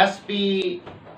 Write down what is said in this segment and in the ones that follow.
SP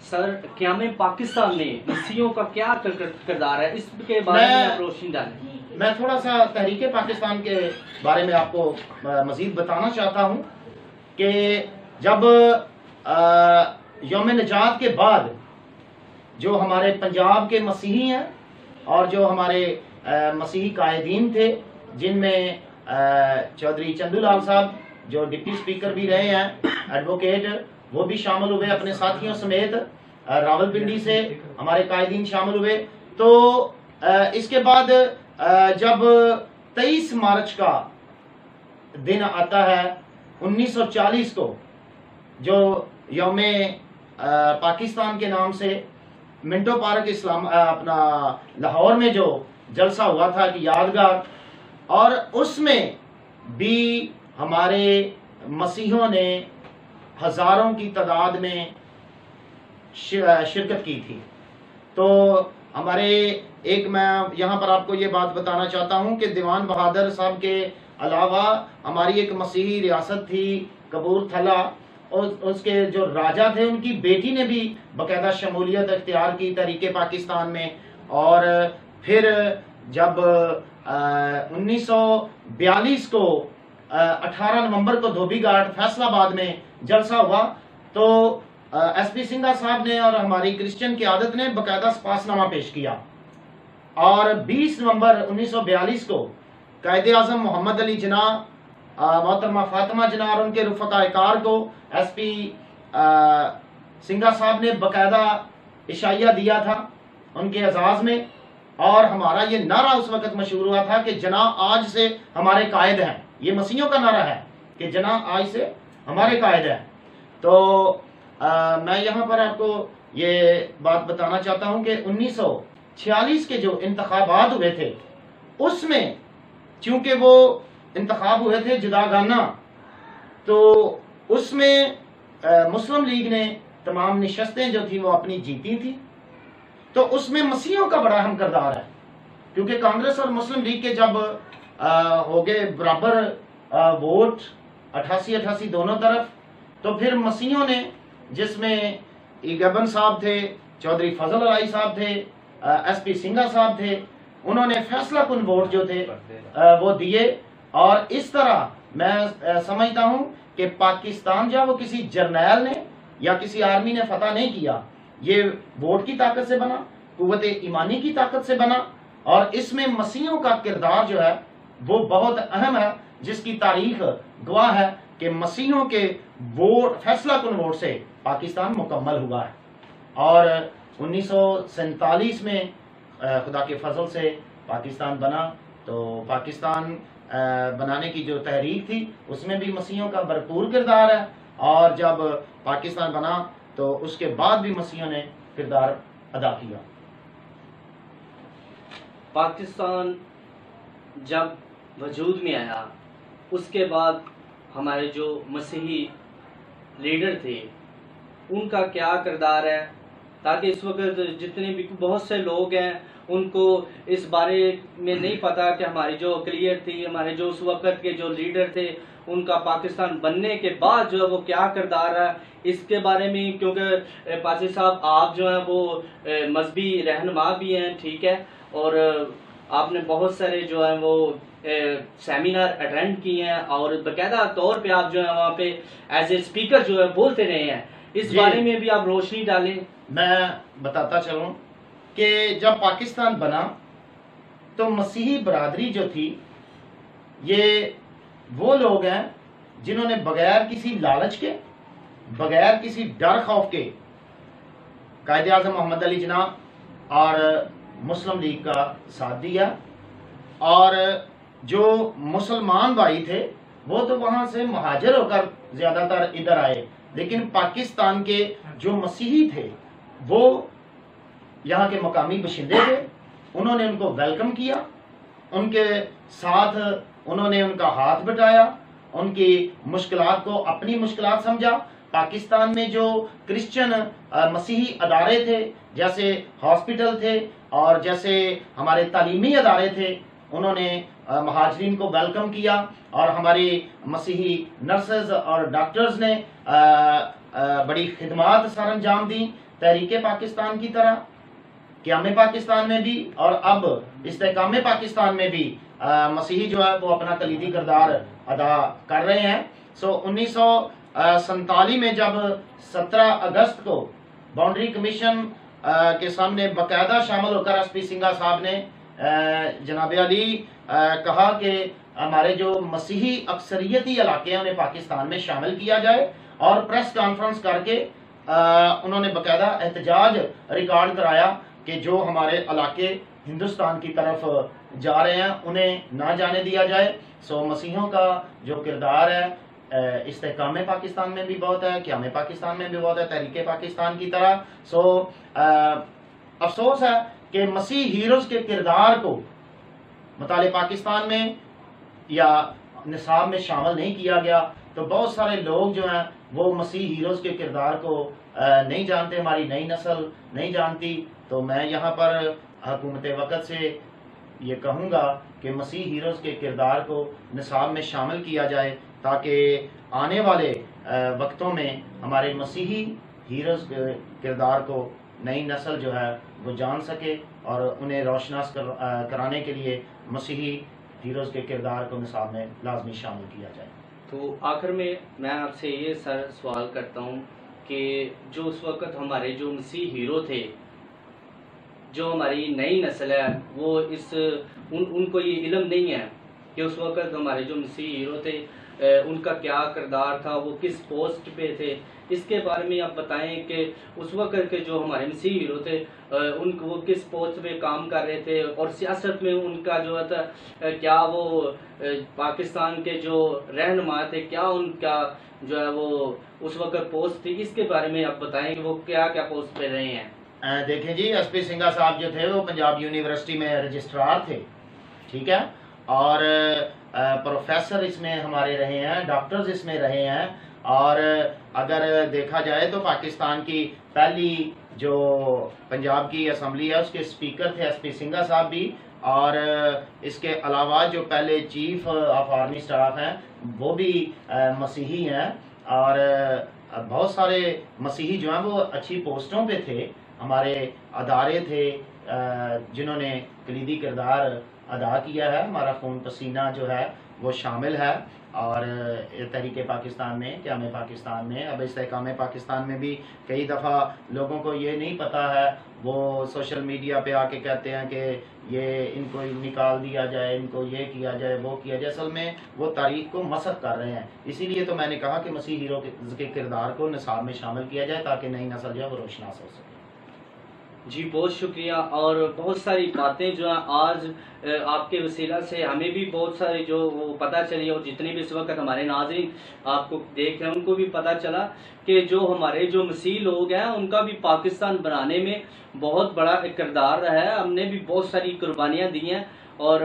سر قیام پاکستان میں مسیحیوں کا کیا کردار ہے، اس کے بارے میں آپ روشنی ڈالیں۔ میں تھوڑا سا تحریک پاکستان کے بارے میں آپ کو مزید بتانا چاہتا ہوں کہ جب یوم نجات کے بعد جو ہمارے پنجاب کے مسیحی ہیں اور جو ہمارے مسیحی قائدین تھے، جن میں چودھری چندو لال صاحب جو ڈپٹی اسپیکر بھی رہے ہیں، ایڈوکیٹ، وہ بھی شامل ہوئے اپنے ساتھیوں سمیت، راول پنڈی سے ہمارے قائدین شامل ہوئے۔ تو اس کے بعد جب 23 مارچ کا دن آتا ہے 1940 کو، جو یوم پاکستان کے نام سے منٹو پارک اپنا لاہور میں جو جلسہ ہوا تھا کہ یادگار، اور اس میں بھی ہمارے مسیحیوں نے ہزاروں کی تعداد میں شرکت کی تھی۔ تو ہمارے میں یہاں پر آپ کو یہ بات بتانا چاہتا ہوں کہ دیوان بہادر صاحب کے علاوہ ہماری ایک مسیحی ریاست تھی کپور تھلا، اور اس کے جو راجہ تھے ان کی بیٹی نے بھی باقاعدہ شمولیت اختیار کی تحریک پاکستان میں۔ اور پھر جب 1942 کو 18 نومبر کو دھوبی گھاٹ فیصل آباد میں جلسہ ہوا، تو ایس پی سنگھا صاحب نے اور ہماری کرسچن قیادت نے باقاعدہ سپاس نامہ پیش کیا، اور 20 نومبر 1942 کو قائد اعظم محمد علی جناح، محترمہ فاطمہ جناح اور ان کے رفقا کار کو ایس پی سنگھا صاحب نے باقاعدہ عشائیہ دیا تھا ان کے اعزاز میں، اور ہمارا یہ نعرہ اس وقت مشہور ہوا تھا کہ جناح آج سے ہمارے قائد ہیں۔ یہ مسیحیوں کا نعرہ ہے کہ جناح آج سے ہمارے قائد ہیں۔ تو میں یہاں پر آپ کو یہ بات بتانا چاہتا ہوں کہ 1946 کے جو انتخابات ہوئے تھے، اس میں چونکہ وہ انتخاب ہوئے تھے جداگانہ، تو اس میں مسلم لیگ نے تمام نشستیں جو تھی وہ اپنی جیتی تھی۔ تو اس میں مسیحیوں کا بڑا اہم کردار ہے، کیونکہ کانگریس اور مسلم لیگ کے جب ہو گئے برابر ووٹ 88 دونوں طرف، تو پھر مسیحیوں نے، جس میں ایگبن صاحب تھے، چودھری فضل علائی صاحب تھے، ایس پی سنگھا صاحب تھے، انہوں نے فیصلہ کن ووٹ جو تھے وہ دیے۔ اور اس طرح میں سمجھتا ہوں کہ پاکستان جب وہ کسی جرنیل نے یا کسی آرمی نے فتح نہیں کیا، یہ ووٹ کی طاقت سے بنا، قوت ایمانی کی طاقت سے بنا، اور اس میں مسیحیوں کا کردار جو ہے وہ بہت اہم ہے، جس کی تاریخ گواہ ہے کہ مسیحیوں کے ووٹ، فیصلہ کن ووٹ سے پاکستان مکمل ہوا ہے۔ اور 1947 میں خدا کے فضل سے پاکستان بنا۔ تو پاکستان بنانے کی جو تحریک تھی اس میں بھی مسیحیوں کا بھرپور کردار ہے، اور جب پاکستان بنا تو اس کے بعد بھی مسیحیوں نے کردار ادا کیا۔ پاکستان جب وجود میں آیا، اس کے بعد ہمارے جو مسیحی لیڈر تھے ان کا کیا کردار ہے، تاکہ اس وقت جتنے بھی بہت سے لوگ ہیں ان کو اس بارے میں نہیں پتا کہ ہماری جو اقلیت تھی، ہمارے جو اس وقت کے جو لیڈر تھے، ان کا پاکستان بننے کے بعد جو ہے وہ کیا کردار ہے، اس کے بارے میں، کیونکہ پاسی صاحب آپ جو ہیں وہ مذہبی رہنما بھی ہیں، ٹھیک ہے، اور آپ نے بہت سارے جو ہیں وہ سیمینار اٹینڈ کیے ہیں، اور باقاعدہ طور پہ آپ جو ہے وہاں پہ ایز اے اسپیکر جو ہے بولتے رہے ہیں، اس بارے میں بھی آپ روشنی ڈالیں۔ میں بتاتا چلوں کہ جب پاکستان بنا تو مسیحی برادری جو تھی، یہ وہ لوگ ہیں جنہوں نے بغیر کسی لالچ کے، بغیر کسی ڈر خوف کے قائد اعظم محمد علی جناح اور مسلم لیگ کا ساتھ دیا۔ اور جو مسلمان بھائی تھے وہ تو وہاں سے مہاجر ہو کر زیادہ تر ادھر آئے، لیکن پاکستان کے جو مسیحی تھے وہ یہاں کے مقامی باشندے تھے، انہوں نے ان کو ویلکم کیا، ان کے ساتھ انہوں نے ان کا ہاتھ بٹایا، ان کی مشکلات کو اپنی مشکلات سمجھا۔ پاکستان میں جو کرسچن مسیحی ادارے تھے، جیسے ہاسپٹل تھے اور جیسے ہمارے تعلیمی ادارے تھے، انہوں نے مہاجرین کو ویلکم کیا، اور ہماری مسیحی نرسز اور ڈاکٹرز نے بڑی خدمات سر انجام دیں، تحریک پاکستان کی طرح قیام پاکستان میں بھی اور اب استحکام پاکستان میں بھی مسیحی جو ہے وہ اپنا کلیدی کردار ادا کر رہے ہیں. 1947 میں جب 17 اگست کو باؤنڈری کمیشن کے سامنے باقاعدہ شامل ہو کر ایس پی سنگھا صاحب نے جناب علی کہا کہ ہمارے جو مسیحی اکثریتی علاقے ہیں انہیں پاکستان میں شامل کیا جائے، اور پریس کانفرنس کر کے انہوں نے باقاعدہ احتجاج ریکارڈ کرایا کہ جو ہمارے علاقے ہندوستان کی طرف جا رہے ہیں انہیں نہ جانے دیا جائے. مسیحیوں کا جو کردار ہے استحکام پاکستان میں بھی بہت ہے، قیام پاکستان میں بھی بہت ہے، تحریک پاکستان کی طرح. افسوس ہے کہ مسیح ہیروز کے کردار کو مطالعہ پاکستان میں یا نصاب میں شامل نہیں کیا گیا، تو بہت سارے لوگ جو ہیں وہ مسیح ہیروز کے کردار کو نہیں جانتے، ہماری نئی نسل نہیں جانتی. تو میں یہاں پر حکومت وقت سے یہ کہوں گا کہ مسیح ہیروز کے کردار کو نصاب میں شامل کیا جائے تاکہ آنے والے وقتوں میں ہمارے مسیحی ہیروز کے کردار کو نئی نسل جو ہے وہ جان سکے، اور انہیں روشناس کرانے کے لیے مسیحی ہیروز کے کردار کو نصاب میں لازمی شامل کیا جائے. تو آخر میں آپ سے یہ سوال کرتا ہوں کہ جو اس وقت ہمارے جو مسیح ہیرو تھے، جو ہماری نئی نسل ہے، وہ ان کو یہ علم نہیں ہے کہ اس وقت ہمارے جو مسیح ہیرو تھے ان کا کیا کردار تھا، وہ کس پوسٹ پہ تھے. اس کے بارے میں آپ بتائیں کہ اس وقت کے جو ہمارے مسیح ہیرو تھے وہ کس پوسٹ پہ کام کر رہے تھے، اور سیاست میں ان کا جو تھا کیا وہ پاکستان کے جو رہنما تھے کیا ان کا جو ہے وہ اس وقت پوسٹ تھی. اس کے بارے میں آپ بتائیں کہ وہ کیا پوسٹ پہ رہے ہیں. دیکھیں جی، ایس پی سنگھا صاحب جو تھے وہ پنجاب یونیورسٹی میں رجسٹرار تھے، ٹھیک ہے، اور پروفیسر اس میں ہمارے رہے ہیں، ڈاکٹرز اس میں رہے ہیں. اور اگر دیکھا جائے تو پاکستان کی پہلی جو پنجاب کی اسمبلی ہے اس کے اسپیکر تھے ایس پی سنگھا صاحب بھی، اور اس کے علاوہ جو پہلے چیف آف آرمی سٹاف ہیں وہ بھی مسیحی ہیں، اور بہت سارے مسیحی جو ہیں وہ اچھی پوسٹوں پہ تھے. ہمارے ادارے تھے جنہوں نے کلیدی کردار ادا کیا ہے. ہمارا خون پسینہ جو ہے وہ شامل ہے، اور تحریک پاکستان میں، قیام پاکستان میں، اب استحکام پاکستان میں بھی کئی دفعہ لوگوں کو یہ نہیں پتا ہے، وہ سوشل میڈیا پہ آ کے کہتے ہیں کہ یہ ان کو نکال دیا جائے، ان کو یہ کیا جائے، وہ کیا جائے. اصل میں وہ تاریخ کو مسخ کر رہے ہیں. اسی لیے تو میں نے کہا کہ مسیح ہیرو کے کردار کو نصاب میں شامل کیا جائے تاکہ نئی نسل جو ہے وہ روشناس ہو سکے. جی بہت شکریہ. اور بہت ساری باتیں جو ہیں آج آپ کے وسیلہ سے ہمیں بھی بہت ساری جو وہ پتہ چلی، اور جتنے بھی اس وقت ہمارے ناظرین آپ کو دیکھ رہے ہیں ان کو بھی پتہ چلا کہ جو ہمارے جو مسیح لوگ ہیں ان کا بھی پاکستان بنانے میں بہت بڑا کردار رہا ہے. ہم نے بھی بہت ساری قربانیاں دی ہیں، اور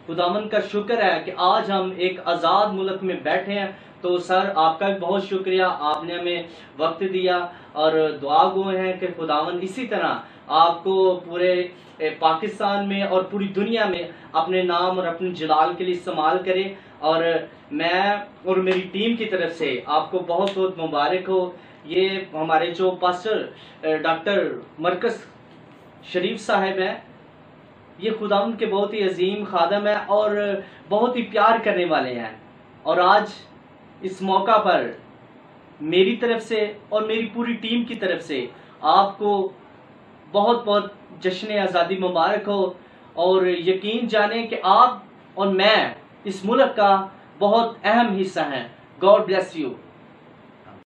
خداوند کا شکر ہے کہ آج ہم ایک آزاد ملک میں بیٹھے ہیں. تو سر آپ کا بھی بہت شکریہ، آپ نے ہمیں وقت دیا، اور دعا گو ہیں کہ خداوند اسی طرح آپ کو پورے پاکستان میں اور پوری دنیا میں اپنے نام اور اپنے جلال کے لیے استعمال کرے. اور میں اور میری ٹیم کی طرف سے آپ کو بہت بہت مبارک ہو. یہ ہمارے جو پاسٹر ڈاکٹر مرکز شریف صاحب ہیں، یہ خداوند کے بہت ہی عظیم خادم ہیں اور بہت ہی پیار کرنے والے ہیں. اور آج اس موقع پر میری طرف سے اور میری پوری ٹیم کی طرف سے آپ کو بہت بہت جشن آزادی مبارک ہو، اور یقین جانیں کہ آپ اور میں اس ملک کا بہت اہم حصہ ہیں. God bless you.